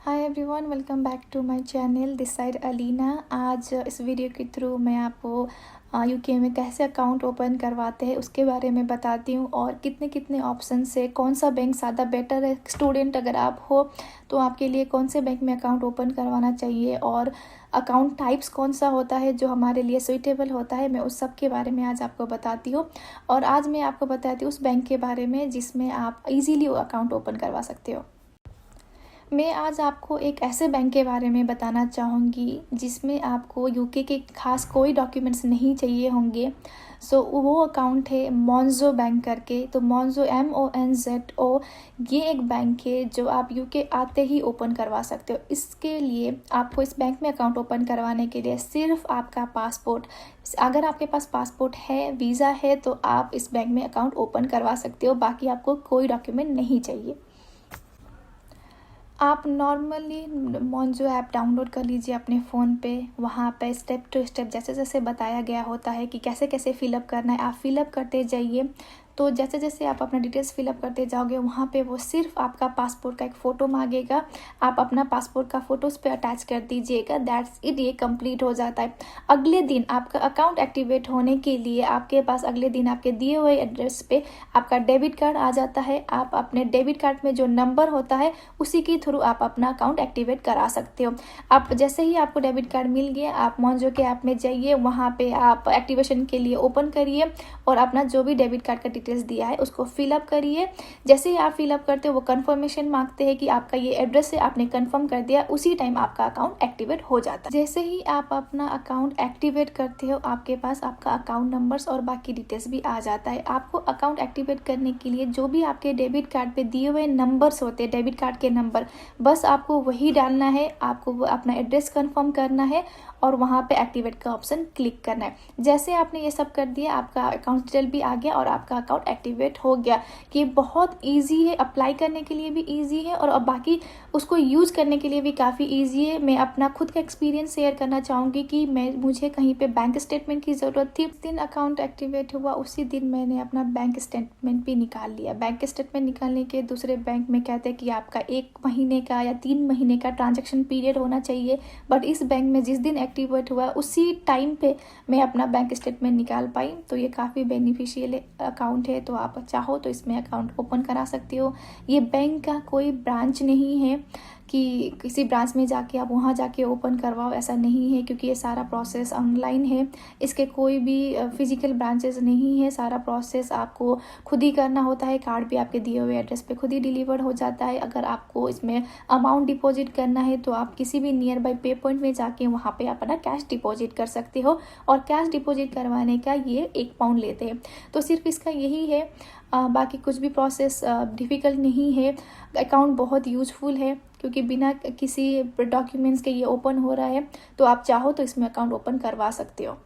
Hi everyone, welcome back to my channel. This side Alina. आज इस video के through मैं आपको यूके में कैसे अकाउंट ओपन करवाते हैं उसके बारे में बताती हूँ और कितने कितने ऑप्शन से कौन सा बैंक ज़्यादा बेटर है। स्टूडेंट अगर आप हो तो आपके लिए कौन से बैंक में अकाउंट ओपन करवाना चाहिए और अकाउंट टाइप्स कौन सा होता है जो हमारे लिए सुइटेबल होता है, मैं उस सब के बारे में आज आपको बताती हूँ। और आज मैं आपको बताती हूँ उस बैंक के बारे में जिसमें आप इजीली अकाउंट ओपन करवा सकते हो। मैं आज आपको एक ऐसे बैंक के बारे में बताना चाहूँगी जिसमें आपको यूके के खास कोई डॉक्यूमेंट्स नहीं चाहिए होंगे। वो अकाउंट है मोन्जो बैंक करके। तो मोन्जो MONZO ये एक बैंक है जो आप यूके आते ही ओपन करवा सकते हो। इसके लिए आपको इस बैंक में अकाउंट ओपन करवाने के लिए सिर्फ आपका पासपोर्ट, अगर आपके पास पासपोर्ट है, वीज़ा है, तो आप इस बैंक में अकाउंट ओपन करवा सकते हो। बाकी आपको कोई डॉक्यूमेंट नहीं चाहिए। आप नॉर्मली मोन्जो ऐप डाउनलोड कर लीजिए अपने फ़ोन पे। वहाँ पे स्टेप टू स्टेप जैसे जैसे बताया गया होता है कि कैसे कैसे फ़िलअप करना है, आप फ़िलअप करते जाइए। तो जैसे जैसे आप अपना डिटेल्स फ़िलअप करते जाओगे वहाँ पे वो सिर्फ आपका पासपोर्ट का एक फ़ोटो मांगेगा। आप अपना पासपोर्ट का फ़ोटो उस पर अटैच कर दीजिएगा। दैट्स इट, ये कंप्लीट हो जाता है। अगले दिन आपका अकाउंट एक्टिवेट होने के लिए आपके पास अगले दिन आपके दिए हुए एड्रेस पे आपका डेबिट कार्ड आ जाता है। आप अपने डेबिट कार्ड में जो नंबर होता है उसी के थ्रू आप अपना अकाउंट एक्टिवेट करा सकते हो। आप जैसे ही आपको डेबिट कार्ड मिल गया, आप मोन्जो के ऐप में जाइए, वहाँ पे आप एक्टिवेशन के लिए ओपन करिए और अपना जो भी डेबिट कार्ड का डिटेल्स दिया है उसको फिलअप करिए। जैसे ही आप फिलअप करते हो वो कंफर्मेशन मांगते हैं कि आपका ये एड्रेस है, आपने कंफर्म कर दिया, उसी टाइम आपका अकाउंट एक्टिवेट हो जाता है। जैसे ही आप अपना अकाउंट एक्टिवेट करते हो आपके पास आपका अकाउंट नंबर्स और बाकी डिटेल्स भी आ जाता है। आपको अकाउंट एक्टिवेट करने के लिए जो भी आपके डेबिट कार्ड पे दिए हुए नंबर्स होते हैं, डेबिट कार्ड के नंबर, बस आपको वही डालना है। आपको वो अपना एड्रेस कंफर्म करना है और वहाँ पे एक्टिवेट का ऑप्शन क्लिक करना है। जैसे आपने ये सब कर दिया, आपका अकाउंट डिटेल भी आ गया और आपका अकाउंट एक्टिवेट हो गया। ये बहुत इजी है, अप्लाई करने के लिए भी इजी है और बाकी उसको यूज़ करने के लिए भी काफ़ी इजी है। मैं अपना खुद का एक्सपीरियंस शेयर करना चाहूँगी कि मुझे कहीं पे बैंक स्टेटमेंट की ज़रूरत थी। जिस दिन अकाउंट एक्टिवेट हुआ उसी दिन मैंने अपना बैंक स्टेटमेंट भी निकाल लिया। बैंक स्टेटमेंट निकालने के दूसरे बैंक में कहते हैं कि आपका 1 महीने का या 3 महीने का ट्रांजेक्शन पीरियड होना चाहिए, बट इस बैंक में जिस दिन एक्टिवेट हुआ उसी टाइम पे मैं अपना बैंक स्टेटमेंट निकाल पाई। तो ये काफ़ी बेनिफिशियल अकाउंट है। तो आप चाहो तो इसमें अकाउंट ओपन करा सकते हो। ये बैंक का कोई ब्रांच नहीं है कि किसी ब्रांच में जाके आप वहाँ जाके ओपन करवाओ, ऐसा नहीं है, क्योंकि ये सारा प्रोसेस ऑनलाइन है। इसके कोई भी फिजिकल ब्रांचेस नहीं है। सारा प्रोसेस आपको खुद ही करना होता है। कार्ड भी आपके दिए हुए एड्रेस पे खुद ही डिलीवर हो जाता है। अगर आपको इसमें अमाउंट डिपॉजिट करना है तो आप किसी भी नियर बाई पे पॉइंट में जाके वहाँ पे अपना कैश डिपॉजिट कर सकते हो और कैश डिपॉजिट करवाने का ये 1 पाउंड लेते हैं। तो सिर्फ इसका यही है, बाकी कुछ भी प्रोसेस डिफ़िकल्ट नहीं है। अकाउंट बहुत यूज़फुल है क्योंकि बिना किसी डॉक्यूमेंट्स के ये ओपन हो रहा है। तो आप चाहो तो इसमें अकाउंट ओपन करवा सकते हो।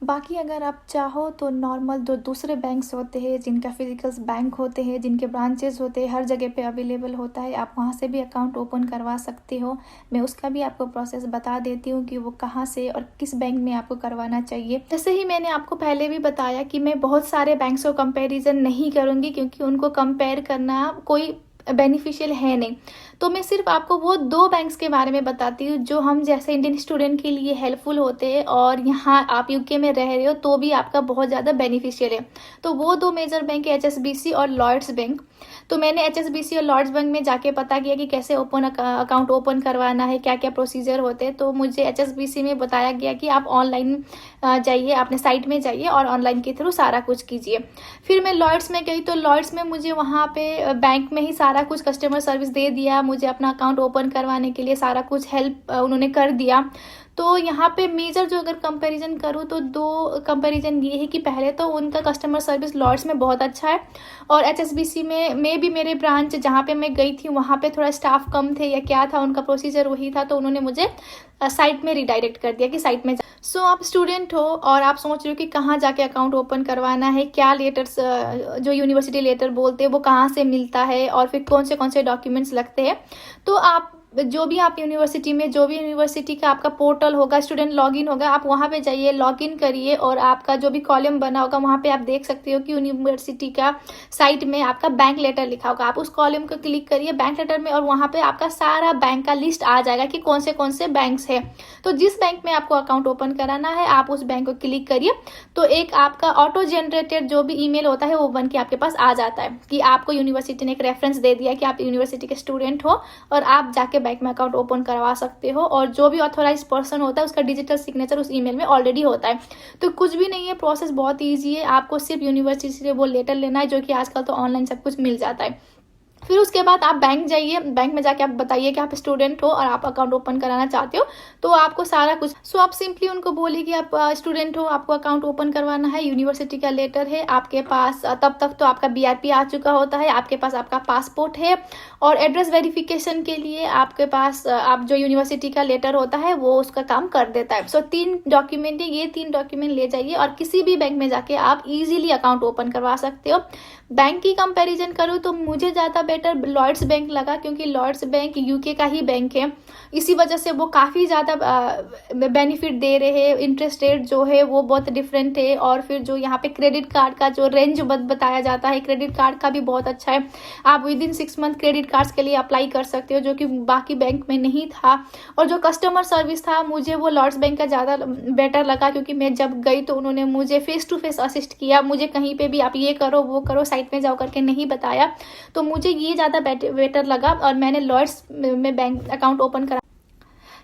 बाकी अगर आप चाहो तो नॉर्मल जो दूसरे बैंक्स होते हैं, जिनका फिजिकल्स बैंक होते हैं, जिनके ब्रांचेस होते हैं, हर जगह पे अवेलेबल होता है, आप वहाँ से भी अकाउंट ओपन करवा सकते हो। मैं उसका भी आपको प्रोसेस बता देती हूँ कि वो कहाँ से और किस बैंक में आपको करवाना चाहिए। जैसे ही मैंने आपको पहले भी बताया कि मैं बहुत सारे बैंक्स को कंपेरिजन नहीं करूँगी क्योंकि उनको कंपेयर करना कोई बेनिफिशियल है नहीं। तो मैं सिर्फ आपको वो 2 बैंक्स के बारे में बताती हूँ जो हम जैसे इंडियन स्टूडेंट के लिए हेल्पफुल होते हैं और यहाँ आप यूके में रह रहे हो तो भी आपका बहुत ज़्यादा बेनिफिशियल है। तो वो 2 मेजर बैंक है HSBC और लॉर्ड्स बैंक। तो मैंने HSBC और लॉर्ड्स बैंक में जाके पता किया कि कैसे अकाउंट ओपन करवाना है, क्या क्या प्रोसीजर होते हैं। तो मुझे HSBC में बताया गया कि आप ऑनलाइन जाइए, अपने साइट में जाइए और ऑनलाइन के थ्रू सारा कुछ कीजिए। फिर मैं लॉर्ड्स में गई तो लॉर्ड्स में मुझे वहाँ पे बैंक में ही सारा कुछ कस्टमर सर्विस दे दिया। मुझे अपना अकाउंट ओपन करवाने के लिए सारा कुछ हेल्प उन्होंने कर दिया। तो यहाँ पे मेजर जो अगर कंपैरिजन करूँ तो 2 कंपैरिजन ये है कि पहले तो उनका कस्टमर सर्विस लॉर्ड्स में बहुत अच्छा है और HSBC में भी मेरे ब्रांच जहाँ पे मैं गई थी वहाँ पे थोड़ा स्टाफ कम थे या क्या था, उनका प्रोसीजर वही था, तो उन्होंने मुझे साइट में रिडायरेक्ट कर दिया कि साइट में सो आप स्टूडेंट हो और आप सोच रहे हो कि कहाँ जाके अकाउंट ओपन करवाना है, क्या लेटर्स जो यूनिवर्सिटी लेटर बोलते हैं वो कहाँ से मिलता है और फिर कौन से डॉक्यूमेंट्स लगते हैं। तो आप जो भी आप यूनिवर्सिटी में, जो भी यूनिवर्सिटी का आपका पोर्टल होगा, स्टूडेंट लॉगिन होगा, आप वहाँ पे जाइए, लॉगिन करिए और आपका जो भी कॉलम बना होगा वहाँ पे आप देख सकते हो कि यूनिवर्सिटी का साइट में आपका बैंक लेटर लिखा होगा। आप उस कॉलम को क्लिक करिए बैंक लेटर में और वहाँ पे आपका सारा बैंक का लिस्ट आ जाएगा कि कौन से बैंक्स है। तो जिस बैंक में आपको अकाउंट ओपन कराना है आप उस बैंक को क्लिक करिए, तो एक आपका ऑटो जनरेटेड जो भी ईमेल होता है वो बन के आपके पास आ जाता है कि आपको यूनिवर्सिटी ने एक रेफरेंस दे दिया कि आप यूनिवर्सिटी के स्टूडेंट हो और आप जाके बैंक में अकाउंट ओपन करवा सकते हो। और जो भी ऑथोराइज पर्सन होता है उसका डिजिटल सिग्नेचर उस ईमेल में ऑलरेडी होता है। तो कुछ भी नहीं है, प्रोसेस बहुत ईजी है। आपको सिर्फ यूनिवर्सिटी से वो लेटर लेना है, जो कि आजकल तो ऑनलाइन सब कुछ मिल जाता है। फिर उसके बाद आप बैंक जाइए, बैंक में जाके आप बताइए कि आप स्टूडेंट हो और आप अकाउंट ओपन कराना चाहते हो, तो आपको सारा कुछ। सो आप सिंपली उनको बोलिए कि आप स्टूडेंट हो, आपको अकाउंट ओपन करवाना है, यूनिवर्सिटी का लेटर है आपके पास, तब तक तो आपका BRP आ चुका होता है, आपके पास आपका पासपोर्ट है और एड्रेस वेरिफिकेशन के लिए आपके पास आप जो यूनिवर्सिटी का लेटर होता है वो उसका काम कर देता है। सो 3 डॉक्यूमेंट है, ये 3 डॉक्यूमेंट ले जाइए और किसी भी बैंक में जाके आप इजीली अकाउंट ओपन करवा सकते हो। बैंक की कंपैरिजन करूँ तो मुझे ज़्यादा बेटर लॉयड्स बैंक लगा, क्योंकि लॉयड्स बैंक यूके का ही बैंक है, इसी वजह से वो काफ़ी ज़्यादा बेनिफिट दे रहे हैं। इंटरेस्ट रेट जो है वो बहुत डिफरेंट है और फिर जो यहाँ पे क्रेडिट कार्ड का जो रेंज बताया जाता है, क्रेडिट कार्ड का भी बहुत अच्छा है। आप विदिन 6 मंथ क्रेडिट कार्ड्स के लिए अप्लाई कर सकते हो, जो कि बाकी बैंक में नहीं था। और जो कस्टमर सर्विस था मुझे वो लॉयड्स बैंक का ज़्यादा बेटर लगा, क्योंकि मैं जब गई तो उन्होंने मुझे फेस टू फेस असिस्ट किया, मुझे कहीं पे भी आप ये करो वो करो साइट में जाओ करके नहीं बताया। तो मुझे ये ज़्यादा बेटर लगा और मैंने लॉयड्स में बैंक अकाउंट ओपन करा।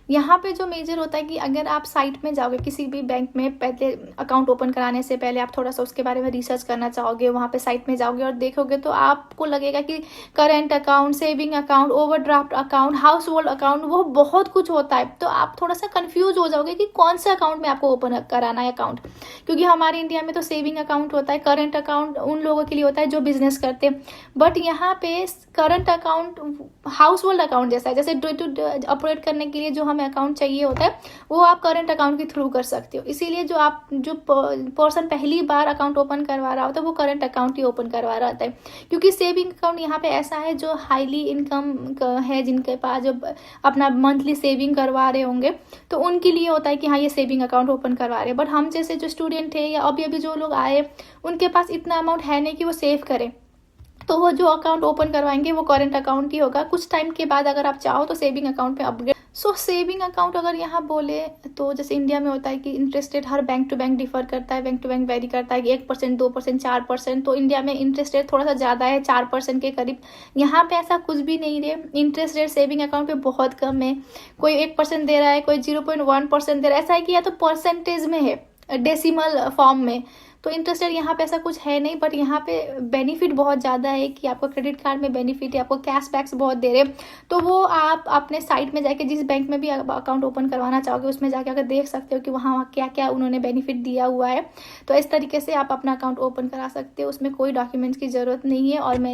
यहाँ पे जो मेजर होता है कि अगर आप साइट में जाओगे किसी भी बैंक में, पहले अकाउंट ओपन कराने से पहले आप थोड़ा सा उसके बारे में रिसर्च करना चाहोगे, वहाँ पे साइट में जाओगे और देखोगे तो आपको लगेगा कि current account, saving account, overdraft account, house hold account, वो बहुत कुछ होता है। तो आप थोड़ा सा कन्फ्यूज हो जाओगे कि कौन से अकाउंट में आपको ओपन कराना है अकाउंट, क्योंकि हमारे इंडिया में तो सेविंग अकाउंट होता है, करेंट अकाउंट उन लोगों के लिए होता है जो बिजनेस करते हैं। बट यहाँ पे current account house hold account जैसा है, जैसे डे टू डे ऑपरेट करने के लिए जो हमें अकाउंट चाहिए होता है वो आप करंट अकाउंट के थ्रू कर सकते हो। इसीलिए जो पर्सन पहली बार अकाउंट ओपन करवा रहा होता है वो करंट अकाउंट ही ओपन करवा रहा होता है, क्योंकि सेविंग अकाउंट यहाँ पे ऐसा है जो हाईली इनकम है, जिनके पास जो अपना मंथली सेविंग करवा रहे होंगे तो उनके लिए होता है कि हाँ ये सेविंग अकाउंट ओपन करवा रहे हैं। बट हम जैसे जो स्टूडेंट है या अभी जो लोग आए उनके पास इतना अमाउंट है नहीं कि वो सेव करें, तो वो जो अकाउंट ओपन करवाएंगे वो करंट अकाउंट ही होगा। कुछ टाइम के बाद अगर आप चाहो तो सेविंग अकाउंट पे अपग्रेड। सो सेविंग अकाउंट अगर यहाँ बोले तो जैसे इंडिया में होता है कि इंटरेस्ट रेट हर बैंक टू बैंक डिफर करता है, बैंक टू बैंक वेरी करता है कि 1%, 2%, 4%। तो इंडिया में इंटरेस्ट रेट थोड़ा सा ज़्यादा है, 4% के करीब। यहाँ पे ऐसा कुछ भी नहीं है, इंटरेस्ट रेट सेविंग अकाउंट पे बहुत कम है। कोई 1% दे रहा है, कोई 0.1% दे रहा है। ऐसा है कि या तो परसेंटेज में है, डेसिमल फॉर्म में, तो इंटरेस्ट रेट यहाँ पे ऐसा कुछ है नहीं। बट यहाँ पे बेनिफिट बहुत ज़्यादा है कि आपको क्रेडिट कार्ड में बेनिफिट है, आपको कैशबैक्स बहुत दे रहे हैं। तो वो आप अपने साइट में जाके जिस बैंक में भी अकाउंट ओपन करवाना चाहोगे उसमें जाके अगर देख सकते हो कि वहाँ क्या क्या उन्होंने बेनिफिट दिया हुआ है। तो इस तरीके से आप अपना अकाउंट ओपन करा सकते हो, उसमें कोई डॉक्यूमेंट्स की ज़रूरत नहीं है। और मैं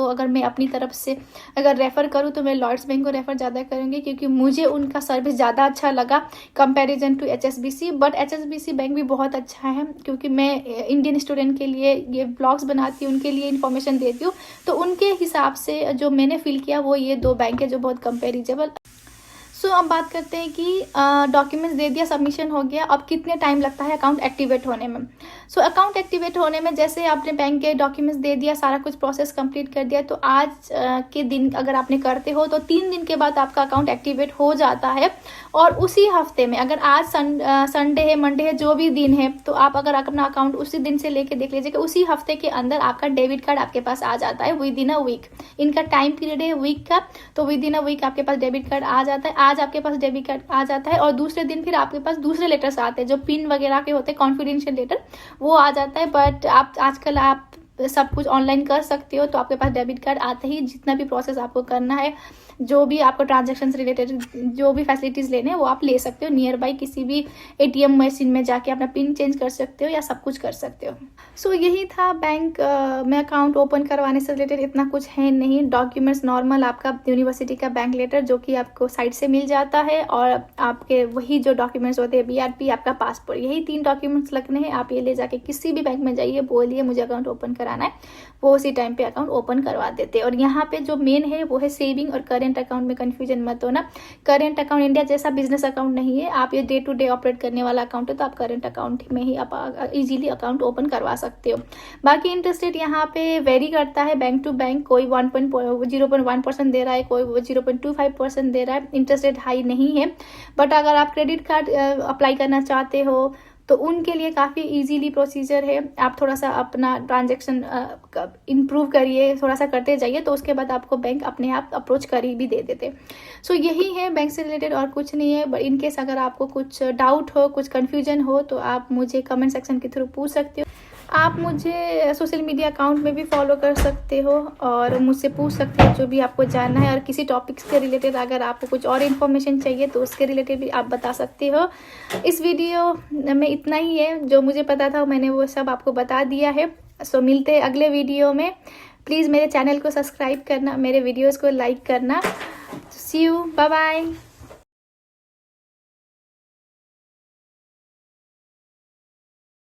अगर मैं अपनी तरफ से अगर रेफ़र करूँ तो मैं लॉयड्स बैंक को रेफ़र ज़्यादा करूँगी, क्योंकि मुझे उनका सर्विस ज़्यादा अच्छा लगा comparison to HSBC। But HSBC bank भी बहुत अच्छा है, क्योंकि मैं इंडियन स्टूडेंट के लिए ये ब्लॉग्स बनाती हूँ, उनके लिए इन्फॉर्मेशन देती हूँ, तो उनके हिसाब से जो मैंने फील किया वो ये 2 बैंक है जो बहुत कंपेरिजेबल। सो अब बात करते हैं कि डॉक्यूमेंट्स दे दिया, सबमिशन हो गया, अब कितने टाइम लगता है अकाउंट एक्टिवेट होने में। सो अकाउंट एक्टिवेट होने में जैसे आपने बैंक के डॉक्यूमेंट्स दे दिया, सारा कुछ प्रोसेस कंप्लीट कर दिया, तो आज के दिन अगर आपने करते हो तो 3 दिन के बाद आपका अकाउंट एक्टिवेट हो जाता है। और उसी हफ्ते में अगर आज संडे है, मंडे है, जो भी दिन है, तो आप अगर अपना अकाउंट उसी दिन से लेके देख लीजिए कि उसी हफ्ते के अंदर आपका डेबिट कार्ड आपके पास आ जाता है विद इन अ वीक। इनका टाइम पीरियड है वीक का, तो विद इन अ वीक आपके पास डेबिट कार्ड आ जाता है। आज आपके पास डेबिट कार्ड आ जाता है और दूसरे दिन फिर आपके पास दूसरे लेटर्स आते हैं जो पिन वगैरह के होते हैं, कॉन्फिडेंशियल लेटर, वो आ जाता है। बट आप आजकल आप सब कुछ ऑनलाइन कर सकते हो, तो आपके पास डेबिट कार्ड आते ही जितना भी प्रोसेस आपको करना है, जो भी आपको ट्रांजैक्शन से रिलेटेड जो भी फैसिलिटीज़ लेने हैं वो आप ले सकते हो। नियर बाई किसी भी ATM मशीन में जाके अपना पिन चेंज कर सकते हो या सब कुछ कर सकते हो। सो यही था बैंक में अकाउंट ओपन करवाने से रिलेटेड, इतना कुछ है नहीं। डॉक्यूमेंट्स नॉर्मल आपका यूनिवर्सिटी का बैंक लेटर जो कि आपको साइट से मिल जाता है, और आपके वही जो डॉक्यूमेंट्स होते हैं BRP, आपका पासपोर्ट, यही 3 डॉक्यूमेंट्स लगने हैं। आप ये ले जाके किसी भी बैंक में जाइए, बोलिए मुझे अकाउंट ओपन कर कराना है वो उसी टाइम पे अकाउंट ओपन करवा देते हैं। और यहाँ पे जो मेन है वो है सेविंग और करेंट अकाउंट में कन्फ्यूजन मत होना। करेंट अकाउंट इंडिया जैसा बिजनेस अकाउंट नहीं है, आप ये डे टू डे ऑपरेट करने वाला अकाउंट है, तो आप करेंट अकाउंट में ही आप इजीली अकाउंट ओपन करवा सकते हो। बाकी इंटरेस्ट रेट यहाँ पे वेरी करता है बैंक टू बैंक, कोई 0.1% दे रहा है, कोई 0.25% दे रहा है। इंटरेस्ट रेट हाई नहीं है, बट अगर आप क्रेडिट कार्ड अप्लाई करना चाहते हो तो उनके लिए काफ़ी इजीली प्रोसीजर है। आप थोड़ा सा अपना ट्रांजैक्शन इम्प्रूव करिए, थोड़ा सा करते जाइए, तो उसके बाद आपको बैंक अपने आप अप्रोच कर ही भी दे देते। सो यही है बैंक से रिलेटेड, और कुछ नहीं है। बट इनकेस अगर आपको कुछ डाउट हो, कुछ कन्फ्यूजन हो, तो आप मुझे कमेंट सेक्शन के थ्रू पूछ सकते हो। आप मुझे सोशल मीडिया अकाउंट में भी फॉलो कर सकते हो और मुझसे पूछ सकते हो जो भी आपको जानना है। और किसी टॉपिक्स के रिलेटेड अगर आपको कुछ और इन्फॉर्मेशन चाहिए तो उसके रिलेटेड भी आप बता सकते हो। इस वीडियो में इतना ही है, जो मुझे पता था मैंने वो सब आपको बता दिया है। सो मिलते हैं अगले वीडियो में। प्लीज़ मेरे चैनल को सब्सक्राइब करना, मेरे वीडियोज़ को लाइक करना। सी यू, बाय बाय।